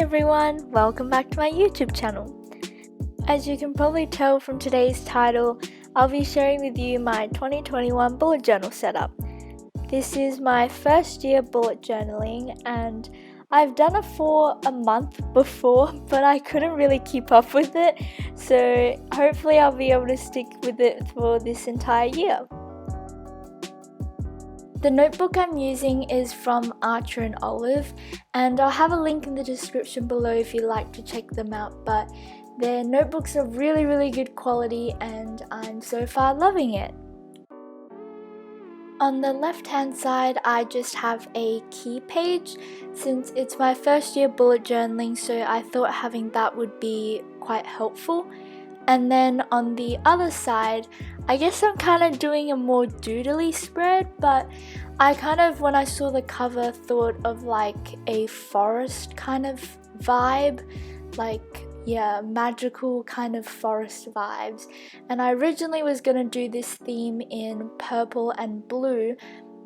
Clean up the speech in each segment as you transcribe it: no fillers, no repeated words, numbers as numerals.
everyone, welcome back to my YouTube channel. As you can probably tell from today's title, I'll be sharing with you my 2021 bullet journal setup. This is my first year bullet journaling and I've done it for a month before, but I couldn't really keep up with it, so hopefully I'll be able to stick with it for this entire year. The notebook I'm using is from Archer and Olive, and I'll have a link in the description below if you'd like to check them out, but their notebooks are really good quality and I'm so far loving it. On the left hand side I just have a key page since it's my first year bullet journaling, so I thought having that would be quite helpful. And then on the other side, I guess I'm kind of doing a more doodly spread, but I kind of, when I saw the cover, thought of like a forest kind of vibe, like, yeah, magical kind of forest vibes. And I originally was going to do this theme in purple and blue,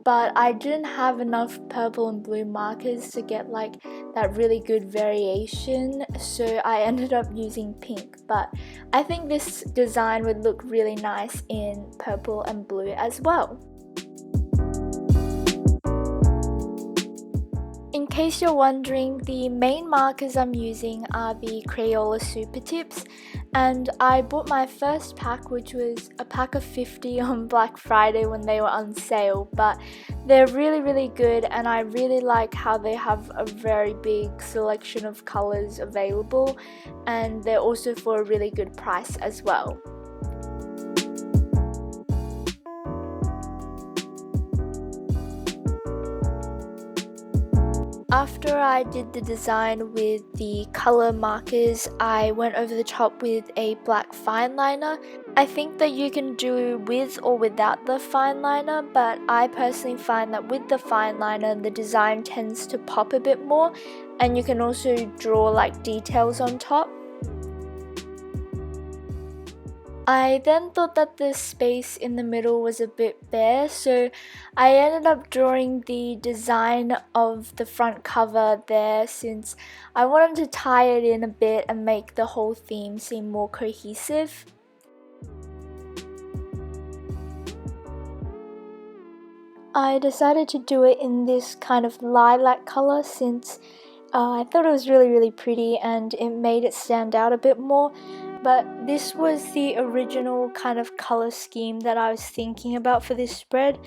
but I didn't have enough purple and blue markers to get like that really good variation, so I ended up using pink, but I think this design would look really nice in purple and blue as well. In case you're wondering, the main markers I'm using are the Crayola Supertips, and I bought my first pack, which was a pack of 50 on Black Friday when they were on sale, but they're really good and I really like how they have a very big selection of colors available, and they're also for a really good price as well. After I did the design with the color markers, I went over the top with a black fine liner. I think that you can do with or without the fine liner, but I personally find that with the fine liner the design tends to pop a bit more, and you can also draw like details on top. I then thought that the space in the middle was a bit bare, so I ended up drawing the design of the front cover there since I wanted to tie it in a bit and make the whole theme seem more cohesive. I decided to do it in this kind of lilac color since I thought it was really pretty and it made it stand out a bit more. But this was the original kind of color scheme that I was thinking about for this spread.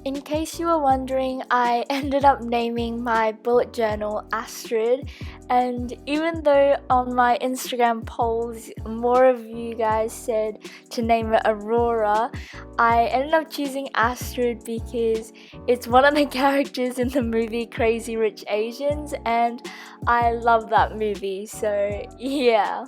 In case you were wondering, I ended up naming my bullet journal Astrid, and even though on my Instagram polls more of you guys said to name it Aurora, I ended up choosing Astrid because it's one of the characters in the movie Crazy Rich Asians and I love that movie, so yeah.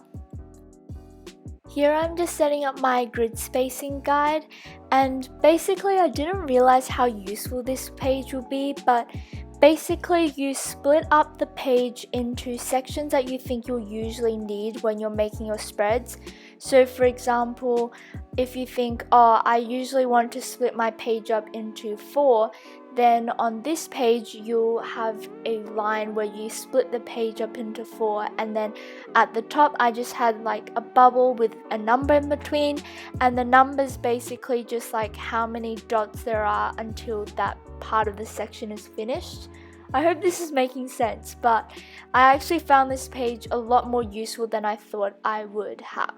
Here I'm just setting up my grid spacing guide, and basically I didn't realize how useful this page would be, but basically you split up the page into sections that you think you'll usually need when you're making your spreads. So for example, if you think, oh, I usually want to split my page up into 4, then on this page you'll have a line where you split the page up into 4, and then at the top I just had like a bubble with a number in between, and the numbers basically just like how many dots there are until that part of the section is finished. I hope this is making sense, but I actually found this page a lot more useful than I thought I would have.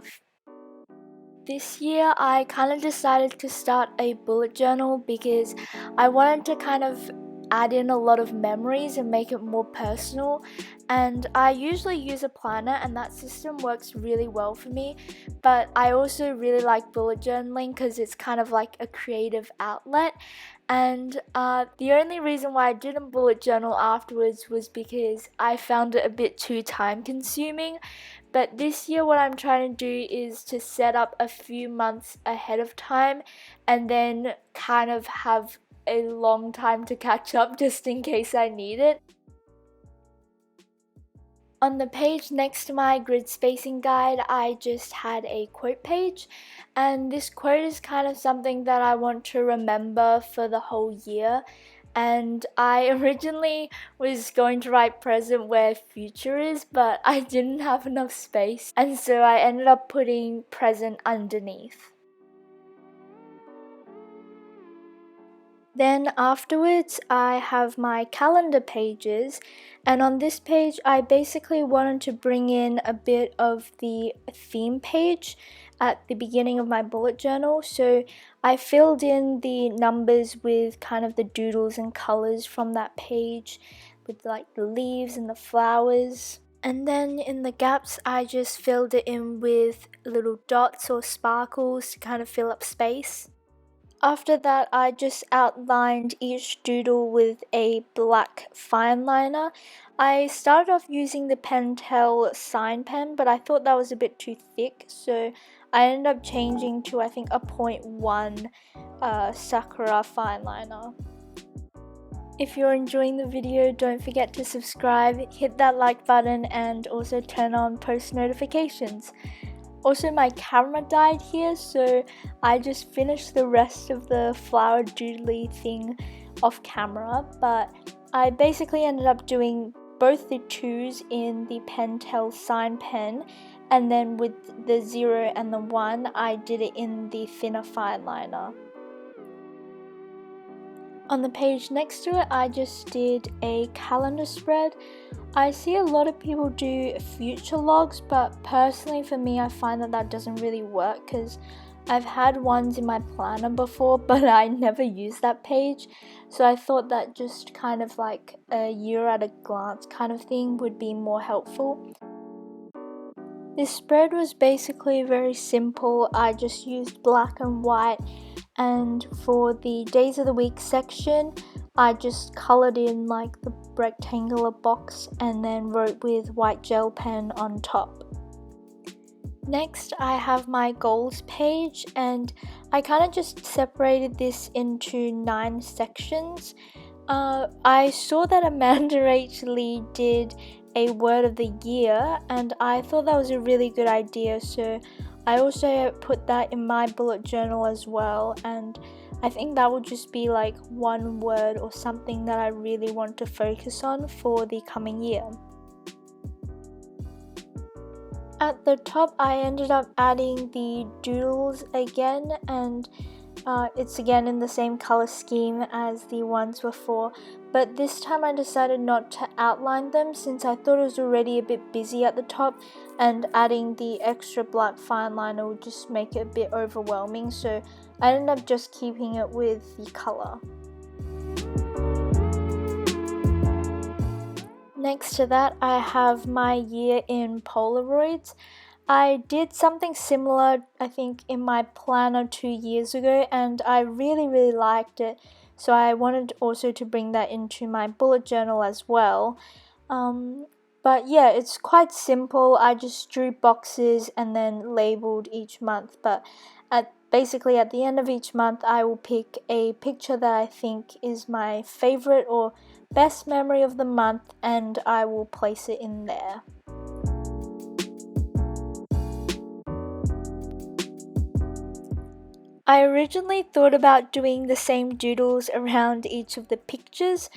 This year I kind of decided to start a bullet journal because I wanted to kind of add in a lot of memories and make it more personal, and I usually use a planner and that system works really well for me, but I also really like bullet journaling because it's kind of like a creative outlet. And the only reason why I didn't bullet journal afterwards was because I found it a bit too time consuming. But this year what I'm trying to do is to set up a few months ahead of time and then kind of have a long time to catch up just in case I need it. On the page next to my grid spacing guide, I just had a quote page, and this quote is kind of something that I want to remember for the whole year. and I originally was going to write present where future is, but I didn't have enough space, and so I ended up putting present underneath. Then afterwards I have my calendar pages, and on this page I basically wanted to bring in a bit of the theme page at the beginning of my bullet journal, so I filled in the numbers with kind of the doodles and colors from that page with like the leaves and the flowers. And then in the gaps I just filled it in with little dots or sparkles to kind of fill up space. After that, I just outlined each doodle with a black fine liner. I started off using the Pentel Sign Pen, but I thought that was a bit too thick, so I ended up changing to I think a 0.1 Sakura fine liner. If you're enjoying the video, don't forget to subscribe, hit that like button, and also turn on post notifications. Also, my camera died here, so I just finished the rest of the flower doodly thing off camera, but I basically ended up doing both the 2's in the Pentel Sign Pen, and then with the 0 and the 1 I did it in the thinner fine liner. On the page next to it I just did a calendar spread. I see a lot of people do future logs, but personally for me I find that doesn't really work because I've had ones in my planner before, but I never use that page, so I thought that just kind of like a year at a glance kind of thing would be more helpful. This spread was basically very simple. I just used black and white, and for the days of the week section I just coloured in like the rectangular box and then wrote with white gel pen on top. Next I have my goals page, and I kind of just separated this into 9 sections. I saw that Amanda H. Lee did a word of the year, and I thought that was a really good idea, so I also put that in my bullet journal as well, and I think that would just be like one word or something that I really want to focus on for the coming year. At the top I ended up adding the doodles again, and it's again in the same color scheme as the ones before, but this time I decided not to outline them since I thought it was already a bit busy at the top, and adding the extra black fine liner would just make it a bit overwhelming, so I ended up just keeping it with the color. Next to that I have my year in Polaroids. I did something similar I think in my planner 2 years ago, and I really liked it, so I wanted also to bring that into my bullet journal as well. But yeah, it's quite simple. I just drew boxes and then labeled each month, but basically at the end of each month I will pick a picture that I think is my favorite or best memory of the month, and I will place it in there. I originally thought about doing the same doodles around each of the pictures,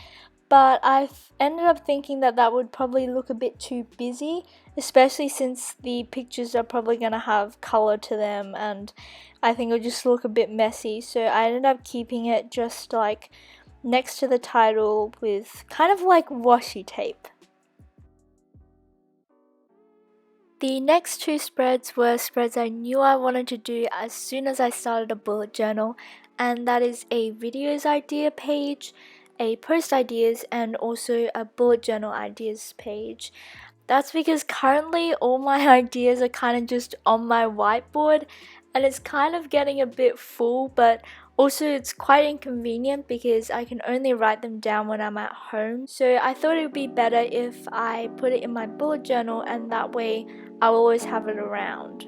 but I ended up thinking that would probably look a bit too busy, especially since the pictures are probably going to have color to them, and I think it would just look a bit messy, so I ended up keeping it just like next to the title with kind of like washi tape. The next 2 spreads were spreads I knew I wanted to do as soon as I started a bullet journal, and that is a videos idea page, a post ideas, and also a bullet journal ideas page. That's because currently all my ideas are kind of just on my whiteboard, and it's kind of getting a bit full, but also it's quite inconvenient because I can only write them down when I'm at home, so I thought it would be better if I put it in my bullet journal, and that way I'll always have it around.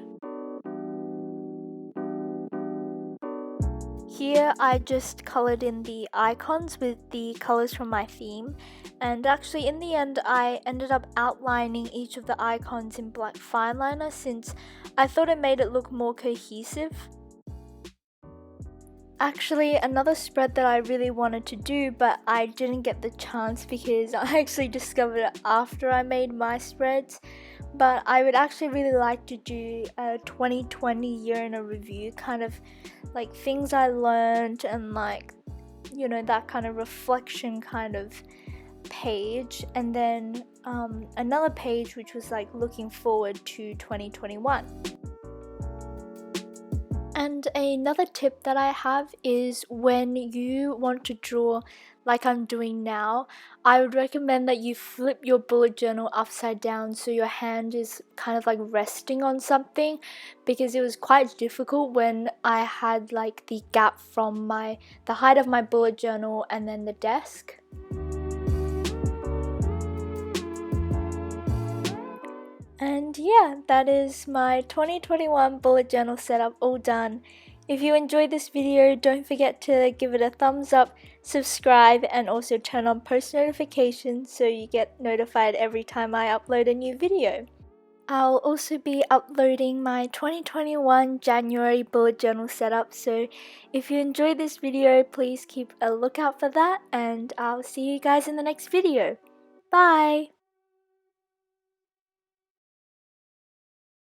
Here I just coloured in the icons with the colours from my theme, and actually in the end I ended up outlining each of the icons in black fine liner since I thought it made it look more cohesive. actually another spread that I really wanted to do, but I didn't get the chance because I actually discovered it after I made my spreads. But I would actually really like to do a 2020 year in a review, kind of like things I learned and like, you know, that kind of reflection kind of page, and then another page which was like looking forward to 2021. And another tip that I have is when you want to draw like I'm doing now, I would recommend that you flip your bullet journal upside down so your hand is kind of like resting on something, because it was quite difficult when I had like the gap from the height of my bullet journal and then the desk. And yeah, that is my 2021 bullet journal setup all done. If you enjoyed this video, don't forget to give it a thumbs up, subscribe, and also turn on post notifications so you get notified every time I upload a new video. I'll also be uploading my 2021 January bullet journal setup, so if you enjoyed this video, please keep a lookout for that, and I'll see you guys in the next video. Bye!